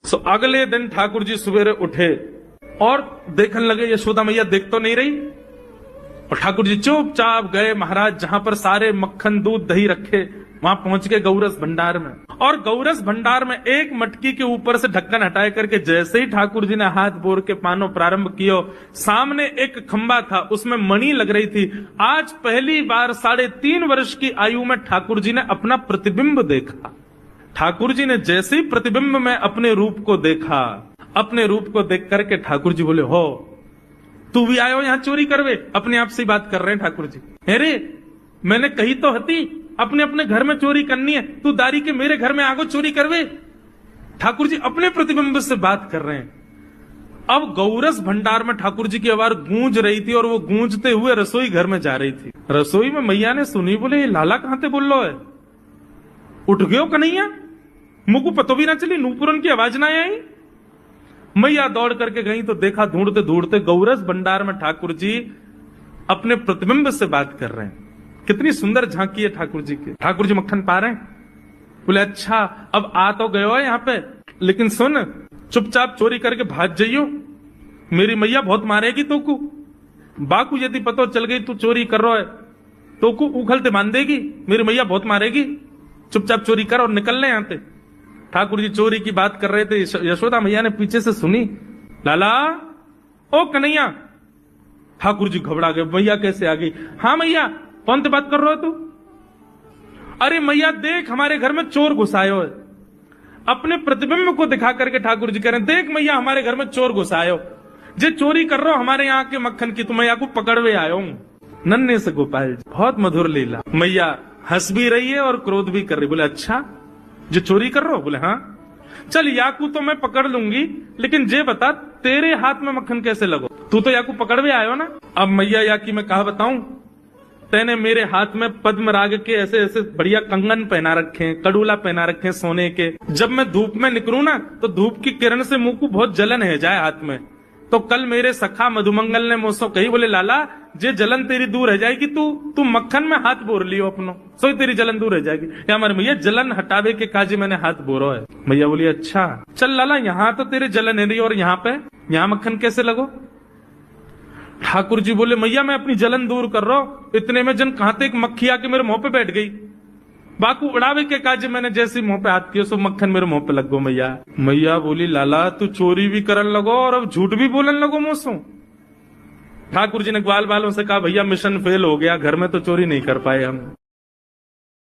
सो अगले दिन ठाकुर जी सवेरे उठे और देखने लगे यशोदा मैया देख तो नहीं रही, और ठाकुर जी चुपचाप गए महाराज जहां पर सारे मक्खन दूध दही रखे, वहां पहुंच गए गौरस भंडार में। और गौरस भंडार में एक मटकी के ऊपर से ढक्कन हटाए करके जैसे ही ठाकुर जी ने हाथ बोर के पानो प्रारंभ किया, सामने एक खंबा था, उसमें मणि लग रही थी। आज पहली बार 3.5 वर्ष की आयु में ठाकुर जी ने अपना प्रतिबिंब देखा। ठाकुर जी ने जैसे ही प्रतिबिंब में अपने रूप को देखा, अपने रूप को देख करके ठाकुर जी बोले, हो तू भी आयो यहां चोरी करवे? अपने आप से बात कर रहे हैं ठाकुर जी। अरे मैंने कही तो हती अपने अपने घर में चोरी करनी है, तू दारी के मेरे घर में आगो चोरी करवे? ठाकुर जी अपने प्रतिबिंब से बात कर रहे हैं। अब गौरस भंडार में ठाकुर जी की आवाज गूंज रही थी और वो गूंजते हुए रसोई घर में जा रही थी। रसोई में मैया ने सुनी, बोले लाला कहां से बोल लो है? उठ गयो कन्हैया? मुझको पतो भी ना चली, नूपुरन की आवाज ना आई। मैया दौड़ करके गई तो देखा ढूंढते ढूंढते गौरस भंडार में ठाकुर जी अपने प्रतिबिंब से बात कर रहे हैं। कितनी सुंदर झांकी है ठाकुर जी की। ठाकुर जी मक्खन पा रहे हैं। बोले अच्छा अब आ तो गए हो यहाँ पे, लेकिन सुन चुपचाप चोरी करके भाग जाइयो, मेरी मैया बहुत मारेगी तो को। बाकू यदि पतो चल गई तू चोरी कर रहा है तो को उखलते बांध देगी, मेरी मैया बहुत मारेगी। चुपचाप चोरी कर और निकल ले यहाँ से। ठाकुर जी चोरी की बात कर रहे थे, यशोदा मैया ने पीछे से सुनी, लाला ओ कन्हैया। ठाकुर जी घबरा गए, मैया कैसे आ गई? हाँ मैया, कौन से बात कर रहे हो तू? अरे मैया देख हमारे घर में चोर घुसायो है। अपने प्रतिबिंब को दिखा करके ठाकुर जी कह रहे हैं, देख मैया हमारे घर में चोर घुसायो, जे चोरी कर रहे हो हमारे यहाँ के मक्खन की, तो मैया को पकड़वे आयो हूं। नन्हे से गोपाल जी, बहुत मधुर लीला। मैया हंस भी रही है और क्रोध भी कर रही। बोले अच्छा जो चोरी कर रहे हो? बोले हाँ। चल याकू तो मैं पकड़ लूंगी, लेकिन जे बता तेरे हाथ में मक्खन कैसे लगो? तू तो याकू पकड़वे आयो ना। अब मैया याकी मैं कहा बताऊं, तेने मेरे हाथ में पद्म राग के ऐसे ऐसे बढ़िया कंगन पहना रखे हैं, कड़ूला पहना रखे हैं सोने के। जब मैं धूप में निकलूं ना तो धूप की किरण से मुंह को बहुत जलन है जाए हाथ में। तो कल मेरे सखा मधुमंगल ने मुझसे कही, बोले लाला जे जलन तेरी दूर रह जाएगी, तू मक्खन में हाथ बोर लियो अपनो, सो तेरी जलन दूर रह जाएगी। या हमारे मैया जलन हटावे के काजी मैंने हाथ बोरो है। मैया बोली अच्छा चल लाला, यहाँ तो तेरे जलन है रही और यहाँ पे यहाँ मक्खन कैसे लगो? ठाकुर जी बोले मैया मैं अपनी जलन दूर कर रहा हूं। इतने में जन कहां एक मक्खी आके मेरे मुंह पे बैठ गई। बाकू उड़ावे के काज मैंने जैसे मुंह पे हाथ किया सो मक्खन मेरे मुंह पे लग गो। मैया बोली लाला तू चोरी भी करन लगो और अब झूठ भी बोलन लगो मुझसे। ठाकुर जी ने ग्वाल वालों से कहा भैया मिशन फेल हो गया, घर में तो चोरी नहीं कर पाए हम।